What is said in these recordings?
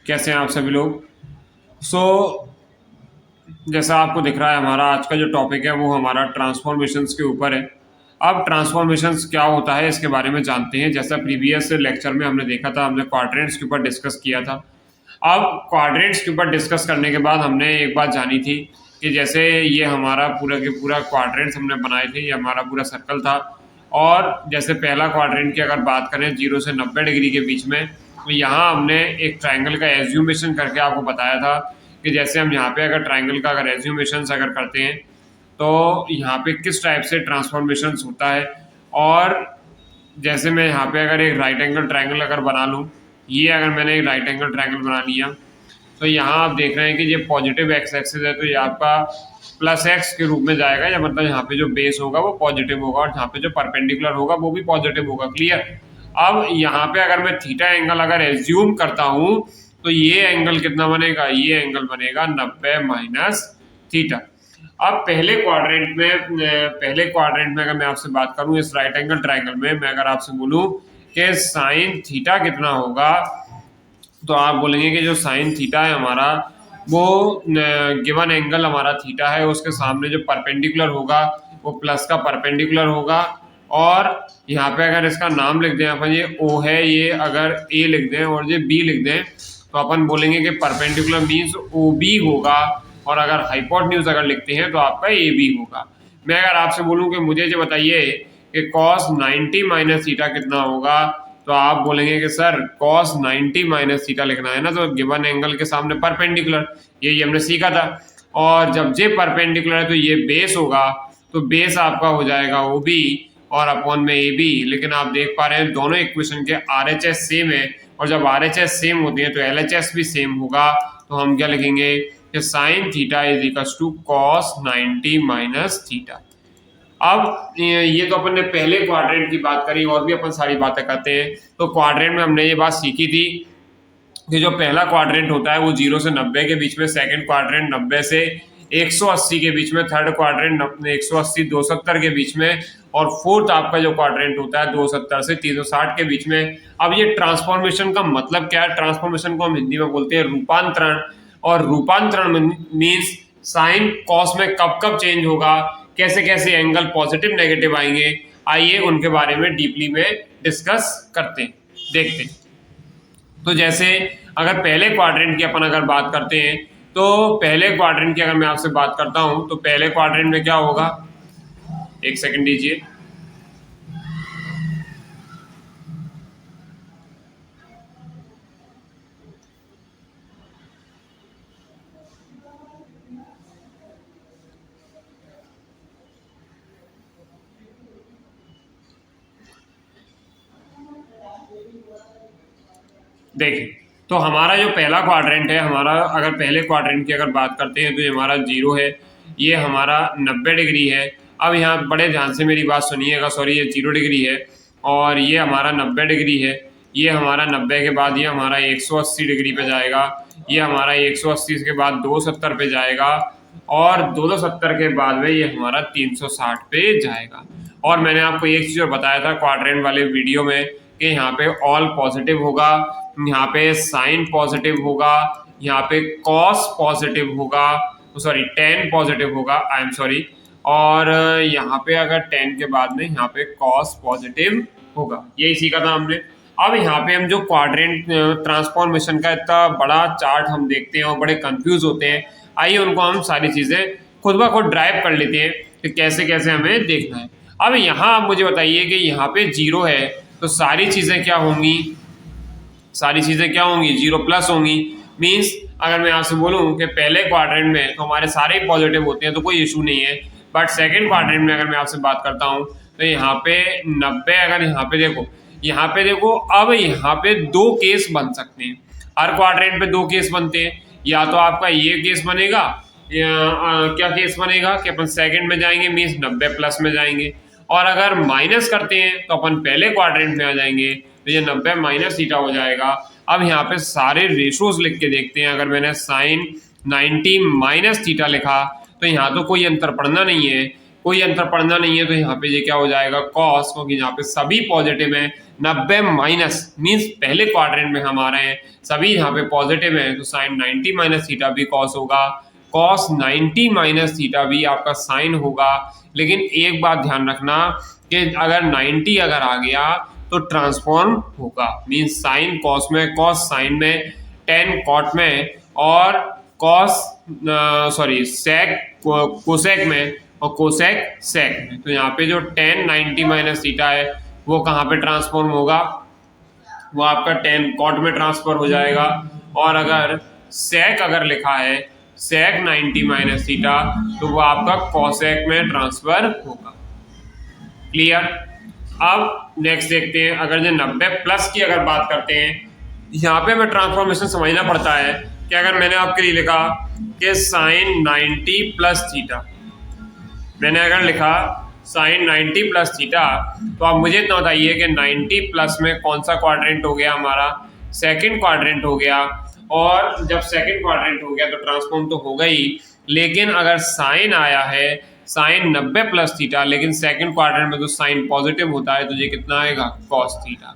कैसे हैं आप सभी लोग। सो जैसा आपको दिख रहा है, हमारा आज का जो टॉपिक है वो हमारा ट्रांसफॉर्मेशंस के ऊपर है। अब ट्रांसफॉर्मेशंस क्या होता है इसके बारे में जानते हैं। जैसा प्रीवियस लेक्चर में हमने देखा था, हमने क्वाड्रेंट्स के ऊपर डिस्कस किया था। अब क्वाड्रेंट्स के ऊपर डिस्कस करने के बाद हमने एक बात जानी थी कि जैसे ये हमारा पूरा के पूरा क्वाड्रेंट्स हमने बनाए थे, ये हमारा पूरा सर्कल था। और जैसे पहला क्वाड्रेंट की अगर बात करें 0 से 90 डिग्री के बीच में, तो यहाँ हमने एक ट्राइंगल का एज्यूमेशन करके आपको बताया था कि जैसे हम यहाँ पे अगर ट्राइंगल का अगर एज्यूमेशन अगर करते हैं तो यहाँ पे किस टाइप से ट्रांसफॉर्मेशन होता है। और जैसे मैं यहाँ पे अगर एक राइट एंगल ट्राइंगल अगर बना लूँ, ये अगर मैंने एक राइट एंगल ट्राइंगल बना लिया, तो यहाँ आप देख रहे हैं कि ये पॉजिटिव एक्स एक्सिस है, तो ये आपका प्लस एक्स के रूप में जाएगा, या मतलब यहाँ पे जो बेस होगा वो पॉजिटिव होगा और यहाँ पे जो परपेंडिकुलर होगा वो भी पॉजिटिव होगा। क्लियर। अब यहाँ पे अगर मैं थीटा एंगल अगर एज्यूम करता हूँ तो ये एंगल कितना बनेगा, ये एंगल बनेगा 90 माइनस थीटा। अब पहले क्वाड्रेंट में अगर मैं आपसे बात करूं इस राइट एंगल ट्राइंगल में, मैं अगर आपसे बोलूं कि साइन थीटा कितना होगा, तो आप बोलेंगे कि जो साइन थीटा है हमारा वो गिवन एंगल हमारा थीटा है, उसके सामने जो परपेंडिकुलर होगा वो प्लस का परपेंडिकुलर होगा। और यहाँ पे अगर इसका नाम लिख दें अपन, ये ओ है, ये अगर ए लिख दें और ये बी लिख दें, तो अपन बोलेंगे कि परपेंडिकुलर मीन्स ओ बी होगा। और अगर हाइपोटेन्यूज अगर लिखते हैं तो आपका ए बी होगा। मैं अगर आपसे बोलूँ कि मुझे जो बताइए कि कॉस 90 माइनस थीटा कितना होगा, तो आप बोलेंगे कि सर कॉस 90 माइनस थीटा लिखना है ना, तो गिवन एंगल के सामने परपेंडिकुलर, यही हमने सीखा था। और जब जे परपेंडिकुलर है तो ये बेस होगा, तो बेस आपका हो जाएगा ओ बी और अपॉन में ए बी। लेकिन आप देख पा रहे हैं दोनों इक्वेशन के आर एच एस सेम है, और जब आर एच एस सेम होती है तो एल एच एस भी सेम होगा। तो हम क्या लिखेंगे कि sine theta is equal to cos 90 minus theta. अब ये तो अपन ने पहले क्वाड्रेंट की बात करी, और भी अपन सारी बातें करते हैं। तो क्वाड्रेंट में हमने ये बात सीखी थी कि जो पहला क्वाड्रेंट होता है वो 0 से 90 के बीच में, सेकंड क्वाड्रेंट 90 से 180 के बीच में, थर्ड क्वाड्रेंट 180 270 के बीच में, और फोर्थ आपका जो क्वाड्रेंट होता है 270 से 360 के बीच में। अब ये ट्रांसफॉर्मेशन का मतलब क्या है? ट्रांसफॉर्मेशन को हम हिंदी में बोलते हैं रूपांतरण। और रूपांतरण मीन्स साइन कॉस में कब कब चेंज होगा, कैसे कैसे एंगल पॉजिटिव नेगेटिव आएंगे। आइए उनके बारे में डीपली में डिस्कस करते हैं, देखते हैं। तो जैसे अगर पहले क्वाड्रेंट की अपन अगर बात करते हैं, तो पहले क्वाड्रेंट की अगर मैं आपसे बात करता हूं तो पहले क्वाड्रेंट में क्या होगा, एक सेकंड दीजिए। देखिए, तो हमारा जो पहला क्वाड्रेंट है, हमारा अगर पहले क्वाड्रेंट की अगर बात करते हैं तो ये हमारा 0 है, ये हमारा 90 डिग्री है। अब यहाँ बड़े ध्यान से मेरी बात सुनिएगा, सॉरी, ये 0 डिग्री है और ये हमारा 90 डिग्री है। ये हमारा 90 के बाद ये हमारा 180 डिग्री पे जाएगा, ये हमारा 180 के बाद 270 पे जाएगा, और 270 के बाद में ये हमारा 360 पे जाएगा। और मैंने आपको एक चीज़ और बताया था क्वाड्रेंट वाले वीडियो में कि यहाँ पे ऑल पॉजिटिव होगा, यहाँ पे साइन पॉजिटिव होगा, यहाँ पे कॉस पॉजिटिव होगा, सॉरी टेन पॉजिटिव होगा, आई एम सॉरी। और यहाँ पे अगर 10 के बाद में यहाँ पे कॉस पॉजिटिव होगा, यही सीखा था हमने। अब यहाँ पे हम जो क्वाड्रेंट ट्रांसफॉर्मेशन का इतना बड़ा चार्ट हम देखते हैं और बड़े कंफ्यूज होते हैं, आइए उनको हम सारी चीज़ें खुद ब खुद ड्राइव कर लेते हैं कि कैसे कैसे हमें देखना है। अब यहाँ आप मुझे बताइए कि यहाँ पे 0 है, तो सारी चीज़ें क्या होंगी, सारी चीज़ें क्या होंगी, 0 प्लस होंगी। मीन्स अगर मैं आपसे बोलूँ कि पहले क्वाड्रेंट में तो हमारे सारे पॉजिटिव होते हैं तो कोई इशू नहीं है, बट सेकंड क्वाड्रेंट में अगर मैं आपसे बात करता हूँ तो यहाँ पे 90, अगर यहाँ पे देखो, अब यहाँ पे 2 केस बन सकते हैं। हर क्वाड्रेंट पे 2 केस बनते हैं, या तो आपका ये केस बनेगा, क्या केस बनेगा कि अपन सेकंड में जाएंगे, मीन्स 90 प्लस में जाएंगे। और अगर माइनस करते हैं तो अपन पहले क्वाड्रेंट में आ जाएंगे, तो ये 90 माइनस थीटा हो जाएगा। अब यहाँ पे सारे रेशोज लिख के देखते हैं। अगर मैंने साइन 90 माइनस थीटा लिखा तो यहाँ तो कोई अंतर पड़ना नहीं है, तो यहाँ पे ये क्या हो जाएगा, कॉस, क्योंकि यहाँ पे सभी पॉजिटिव है, 90 माइनस मीन्स पहले क्वाड्रेंट में हम आ रहे हैं, सभी यहाँ पे पॉजिटिव हैं, तो साइन 90 माइनस थीटा भी कॉस होगा, कॉस 90 माइनस थीटा भी आपका साइन होगा। लेकिन एक बात ध्यान रखना कि अगर 90 अगर आ गया तो ट्रांसफॉर्म होगा, मीन्स साइन कॉस में, कॉस साइन में, टेन कॉट में और कॉस सेक कोसेक में और कोसेक सेक में। तो यहाँ पे जो टेन 90 माइनस थीटा है वो कहाँ पे ट्रांसफॉर्म होगा, वो आपका टेन कॉट में ट्रांसफर हो जाएगा। और अगर सेक अगर लिखा है सेक 90 माइनस थीटा तो वो आपका कॉसेक में ट्रांसफर होगा। क्लियर। अब नेक्स्ट देखते हैं, अगर जो 90 प्लस की अगर बात करते हैं, यहाँ पे हमें ट्रांसफॉर्मेशन समझना पड़ता है कि अगर मैंने आपके लिए लिखा कि साइन 90 प्लस थीटा, मैंने अगर लिखा साइन 90 प्लस थीटा, तो आप मुझे इतना बताइए कि 90 प्लस में कौन सा क्वाड्रेंट हो गया हमारा, सेकंड क्वाड्रेंट हो गया। और जब सेकंड क्वाड्रेंट हो गया तो ट्रांसफॉर्म तो होगा ही, लेकिन अगर साइन आया है साइन 90 प्लस थीटा, लेकिन सेकंड क्वाड्रेंट में तो साइन पॉजिटिव होता है, तो ये कितना आएगा कॉस थीटा।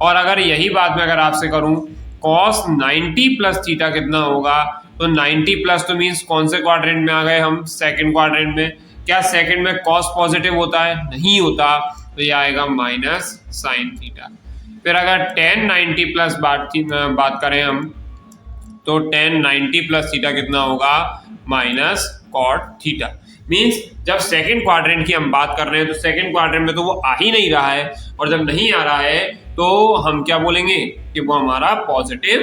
और अगर यही बात मैं अगर आपसे करूं कॉस 90 प्लस थीटा कितना होगा, तो 90 प्लस तो मीन्स कौन से क्वाड्रेंट में आ गए हम, सेकंड क्वाड्रेंट में। क्या सेकंड में कॉस पॉजिटिव होता है, नहीं होता, तो ये आएगा माइनस साइन थीटा। फिर अगर टेन 90 प्लस बात करें हम, तो टेन 90 प्लस थीटा कितना होगा, माइनस कॉट थीटा। मीन्स जब सेकंड क्वाड्रेंट की हम बात कर रहे हैं तो सेकंड क्वाड्रेंट में तो वो आ ही नहीं रहा है, और जब नहीं आ रहा है तो हम क्या बोलेंगे कि वो हमारा पॉजिटिव,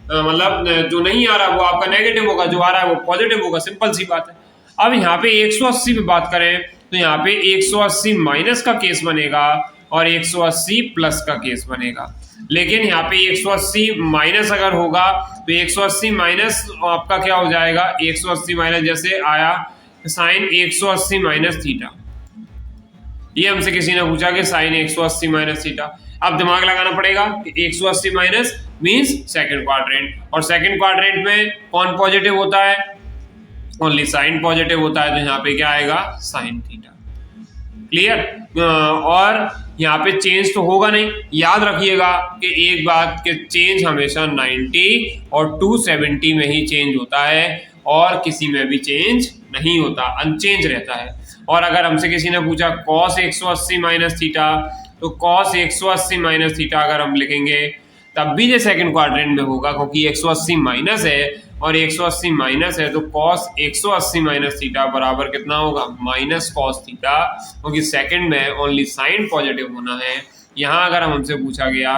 मतलब जो नहीं आ रहा वो आपका नेगेटिव होगा, जो आ रहा है वो पॉजिटिव होगा, सिंपल सी बात है। अब यहाँ पे 180 पे बात करें तो यहाँ पे 180 माइनस का केस बनेगा और 180 प्लस का केस बनेगा। लेकिन यहाँ पे 180 माइनस अगर होगा तो 180 माइनस आपका क्या हो जाएगा, 180 माइनस जैसे आया साइन 180 माइनस थीटा, ये हमसे किसी ने पूछा कि साइन 180 माइनस थीटा। अब दिमाग लगाना पड़ेगा कि 180 माइनस मीन्स सेकंड क्वाड्रेंट, और सेकंड क्वाड्रेंट में कौन पॉजिटिव होता है, ओनली साइन पॉजिटिव होता है, तो यहाँ पे क्या आएगा साइन थीटा। क्लियर। और यहाँ पे चेंज तो होगा नहीं, याद रखिएगा कि एक बात कि चेंज हमेशा 90 और 270 में ही चेंज होता है और किसी में भी चेंज नहीं होता, अनचेंज रहता है। और अगर हमसे किसी ने पूछा कॉस 180 माइनस थीटा, तो कॉस 180 माइनस थीटा अगर हम लिखेंगे तब भी ये सेकंड क्वाड्रेंट में होगा, क्योंकि 180 माइनस है और 180 माइनस है, तो कॉस 180 माइनस थीटा बराबर कितना होगा, माइनस कॉस थीटा, क्योंकि सेकंड में ओनली साइन पॉजिटिव होना है। यहाँ अगर हमसे पूछा गया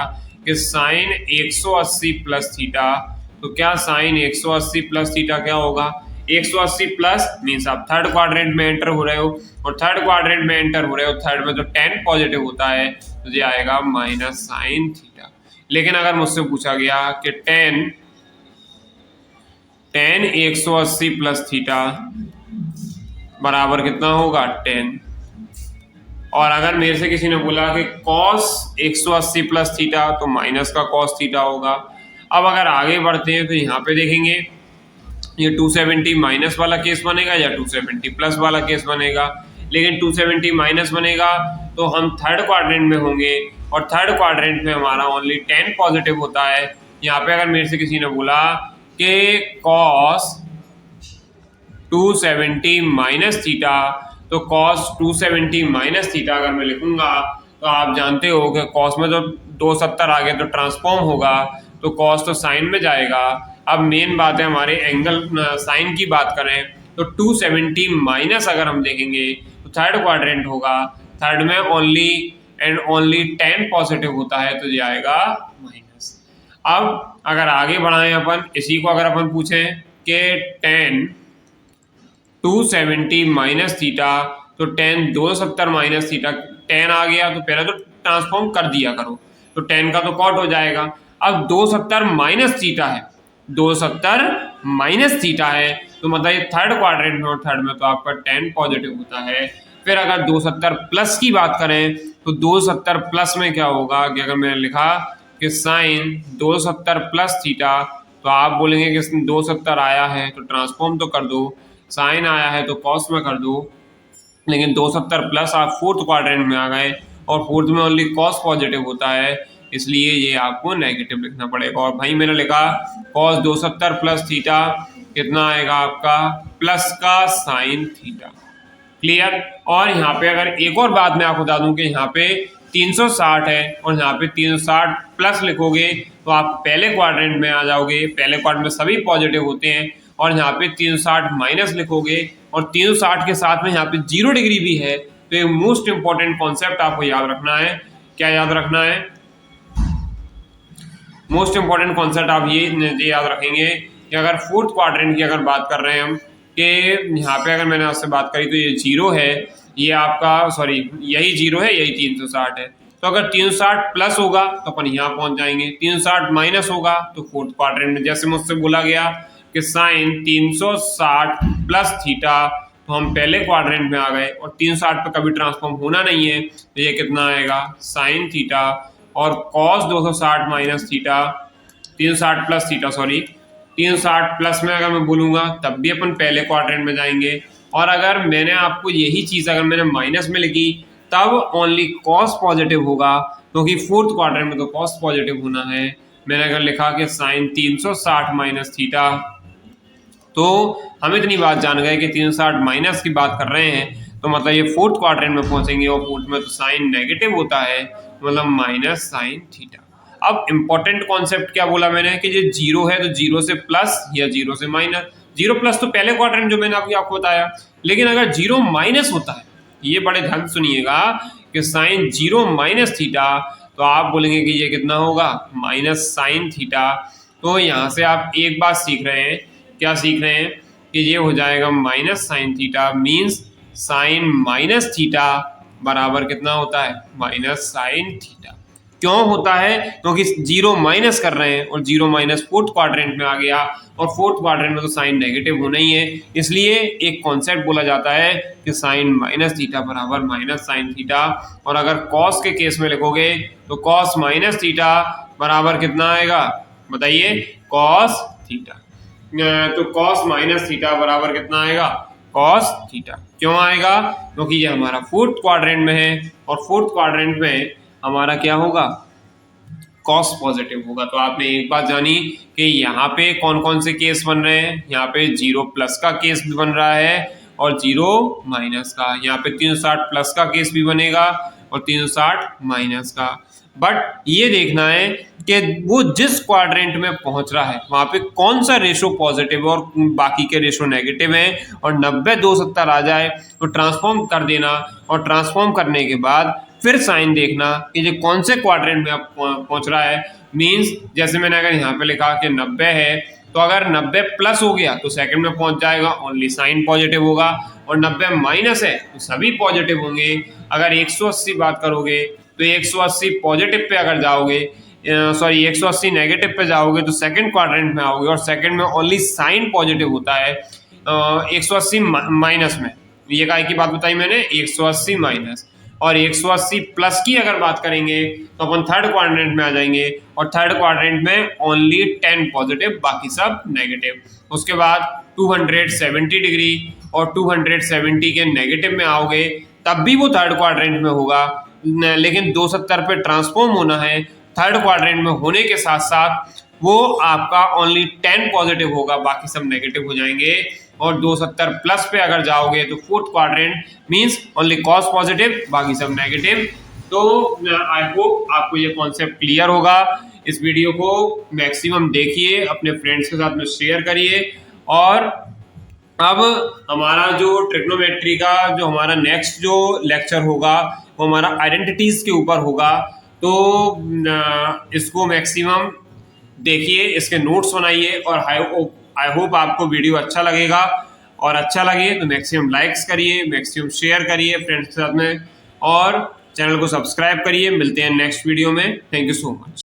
कि साइन 180 प्लस थीटा, तो क्या साइन 180 प्लस थीटा क्या होगा, 180 प्लस मीन्स आप थर्ड क्वाड्रेंट में एंटर हो रहे हो, और थर्ड क्वाड्रेंट में एंटर हो रहे हो, थर्ड में तो 10 पॉजिटिव होता है, तो ये आएगा माइनस साइन थीटा। लेकिन अगर मुझसे पूछा गया कि टेन 180 प्लस थीटा बराबर कितना होगा 10, और अगर मेरे से किसी ने बोला कि कॉस 180 प्लस थीटा, तो माइनस का कॉस थीटा होगा। अब अगर आगे बढ़ते हैं तो यहाँ पे देखेंगे ये 270 माइनस वाला केस बनेगा या 270 प्लस वाला केस बनेगा। लेकिन 270 माइनस बनेगा तो हम थर्ड क्वाड्रेंट में होंगे, और थर्ड क्वाड्रेंट में हमारा ओनली 10 पॉजिटिव होता है। यहाँ पे अगर मेरे से किसी ने बोला कि कॉस 270 माइनस थीटा, तो कॉस 270 माइनस थीटा अगर मैं लिखूंगा तो आप जानते हो कि कॉस में तो 270 आ गया तो ट्रांसफॉर्म होगा, तो कॉस तो साइन में जाएगा। अब मेन बात है हमारे एंगल साइन की बात करें तो 270 माइनस अगर हम देखेंगे तो थर्ड क्वाड्रेंट होगा, थर्ड में ओनली एंड ओनली 10 पॉजिटिव होता है, तो ये आएगा माइनस। अब अगर आगे बढ़ाएं अपन इसी को, अगर अपन पूछें कि 270 माइनस थीटा, तो 270 माइनस थीटा 10 आ गया तो पहले तो ट्रांसफॉर्म कर दिया करो, तो 10 का तो कॉट हो जाएगा। अब 270 माइनस थीटा है, 270 माइनस थीटा है, तो मतलब ये थर्ड क्वाड्रेंट में, और थर्ड में तो आपका 10 पॉजिटिव होता है। फिर अगर 270 प्लस की बात करें तो 270 प्लस में क्या होगा कि अगर मैंने लिखा कि साइन 270 प्लस थीटा, तो आप बोलेंगे कि 270 आया है तो ट्रांसफॉर्म तो कर दो, साइन आया है तो कॉस में कर दो। लेकिन 270 प्लस आप फोर्थ क्वाड्रेंट में आ गए और फोर्थ में ओनली कॉस पॉजिटिव होता है, इसलिए ये आपको नेगेटिव लिखना पड़ेगा। और भाई मैंने लिखा कॉस 270 प्लस थीटा कितना आएगा आपका प्लस का साइन थीटा। क्लियर। और यहाँ पे अगर एक और बात मैं आपको बता दूं कि यहाँ पे 360 है और यहाँ पे 360 प्लस लिखोगे तो आप पहले क्वाड्रेंट में आ जाओगे, पहले क्वाड्रेंट में सभी पॉजिटिव होते हैं। और यहाँ पे 360 माइनस लिखोगे और 360 के साथ में यहाँ पे 0 डिग्री भी है। तो एक मोस्ट इंपॉर्टेंट कॉन्सेप्ट आपको याद रखना है। क्या याद रखना है? मोस्ट इंपॉर्टेंट कॉन्सेप्ट आप ये याद रखेंगे कि अगर फोर्थ क्वाड्रेंट की अगर बात कर रहे हैं हम कि यहाँ पे अगर मैंने आपसे बात करी तो ये 0 है, ये आपका सॉरी यही 0 है, यही 360 है। तो अगर 360 प्लस होगा तो अपन यहाँ पहुंच जाएंगे, 360 माइनस होगा तो फोर्थ क्वाड्रेंट में। जैसे मुझसे बोला गया कि साइन 360 प्लस थीटा, तो हम पहले क्वाड्रेंट में आ गए और 360 पे कभी ट्रांसफॉर्म होना नहीं है, तो ये कितना आएगा साइन थीटा। और cos 260 minus theta 360 plus theta sorry 360 plus में अगर मैं बोलूंगा तब भी अपन पहले क्वाड्रेंट में जाएंगे। और अगर मैंने आपको यही चीज अगर मैंने माइनस में लिखी तब ओनली कॉस पॉजिटिव होगा, क्योंकि फोर्थ क्वाड्रेंट में तो कॉस पॉजिटिव होना है। मैंने अगर लिखा कि साइन 360 माइनस थीटा, तो हम इतनी बात जान गए कि 360 माइनस की बात कर रहे हैं तो मतलब ये फोर्थ क्वाड्रेंट में पहुंचेंगे और फोर्थ में तो साइन नेगेटिव होता है, मतलब माइनस साइन थीटा। अब इंपॉर्टेंट कॉन्सेप्ट क्या बोला मैंने कि ये 0 है तो 0 से प्लस या 0 से माइनस। 0 प्लस तो पहले क्वाड्रेंट जो मैंने आपको बताया, लेकिन अगर 0 माइनस होता है, ये बड़े ध्यान सुनिएगा कि साइन 0 माइनस थीटा, तो आप बोलेंगे कि ये कितना होगा माइनस साइन थीटा। तो यहाँ से आप एक बात सीख रहे हैं, क्या सीख रहे हैं कि ये हो जाएगा minus sine theta, means sign minus theta बराबर कितना होता है माइनस साइन थीटा। क्यों होता है? क्योंकि 0 माइनस कर रहे हैं और 0 माइनस फोर्थ क्वाड्रेंट में आ गया और फोर्थ क्वाड्रेंट में तो साइन नेगेटिव होना ही है, इसलिए एक कॉन्सेप्ट बोला जाता है कि साइन माइनस थीटा बराबर माइनस साइन थीटा। और अगर कॉस के केस में लिखोगे तो कॉस माइनस थीटा बराबर कितना आएगा बताइए कॉस थीटा। तो कॉस माइनस थीटा बराबर कितना आएगा कॉस थीटा। क्यों आएगा? क्योंकि ये हमारा फोर्थ क्वाड्रेंट में है और फोर्थ क्वाड्रेंट में हमारा क्या होगा कॉस पॉजिटिव होगा। तो आपने एक बात जानी कि यहाँ पे कौन कौन से केस बन रहे हैं, यहाँ पे 0 प्लस का केस भी बन रहा है और 0 माइनस का। यहाँ पे 360 प्लस का केस भी बनेगा और 360 माइनस का। बट ये देखना है कि वो जिस क्वाड्रेंट में पहुंच रहा है वहां पे कौन सा रेशो पॉजिटिव है और बाकी के रेशो नेगेटिव है। और 90 270 आ जाए तो ट्रांसफॉर्म कर देना और ट्रांसफॉर्म करने के बाद फिर साइन देखना कि ये कौन से क्वाड्रेंट में आप पहुंच रहा है। मींस जैसे मैंने अगर यहाँ पे लिखा कि 90 है तो अगर 90 प्लस हो गया तो सेकंड में पहुंच जाएगा, ओनली साइन पॉजिटिव होगा। और 90 माइनस है तो सभी पॉजिटिव होंगे। अगर 180 बात करोगे तो 180 पॉजिटिव पे अगर जाओगे सॉरी 180 नेगेटिव पे जाओगे तो सेकंड क्वाड्रेंट में आओगे और सेकंड में ओनली साइन पॉजिटिव होता है। 180 माइनस में ये काय की बात बताई मैंने 180 माइनस। और 180 प्लस की अगर बात करेंगे तो अपन थर्ड क्वाड्रेंट में आ जाएंगे और थर्ड क्वाड्रेंट में ओनली 10 पॉजिटिव बाकी सब नेगेटिव। उसके बाद 270 डिग्री और 270 के नेगेटिव में आओगे तब भी वो थर्ड क्वाड्रेंट में होगा, लेकिन 270 पे ट्रांसफॉर्म होना है। थर्ड क्वाड्रेंट में होने के साथ साथ वो आपका ओनली 10 पॉजिटिव होगा, बाकी सब नेगेटिव हो जाएंगे। और 270 प्लस पे अगर जाओगे तो fourth quadrant means only cos positive बाकी सब नेगेटिव। तो आई होप आपको ये कॉन्सेप्ट क्लियर होगा। इस वीडियो को मैक्सिमम देखिए, अपने फ्रेंड्स के साथ में शेयर करिए। और अब हमारा जो ट्रिग्नोमेट्री का जो हमारा नेक्स्ट जो लेक्चर होगा वो हमारा आइडेंटिटीज के ऊपर होगा, तो इसको मैक्सिमम देखिए, इसके नोट्स बनाइए। और आई होप आपको वीडियो अच्छा लगेगा और अच्छा लगे तो मैक्सिमम लाइक्स करिए, मैक्सिमम शेयर करिए फ्रेंड्स के साथ में और चैनल को सब्सक्राइब करिए। मिलते हैं नेक्स्ट वीडियो में। Thank you so much.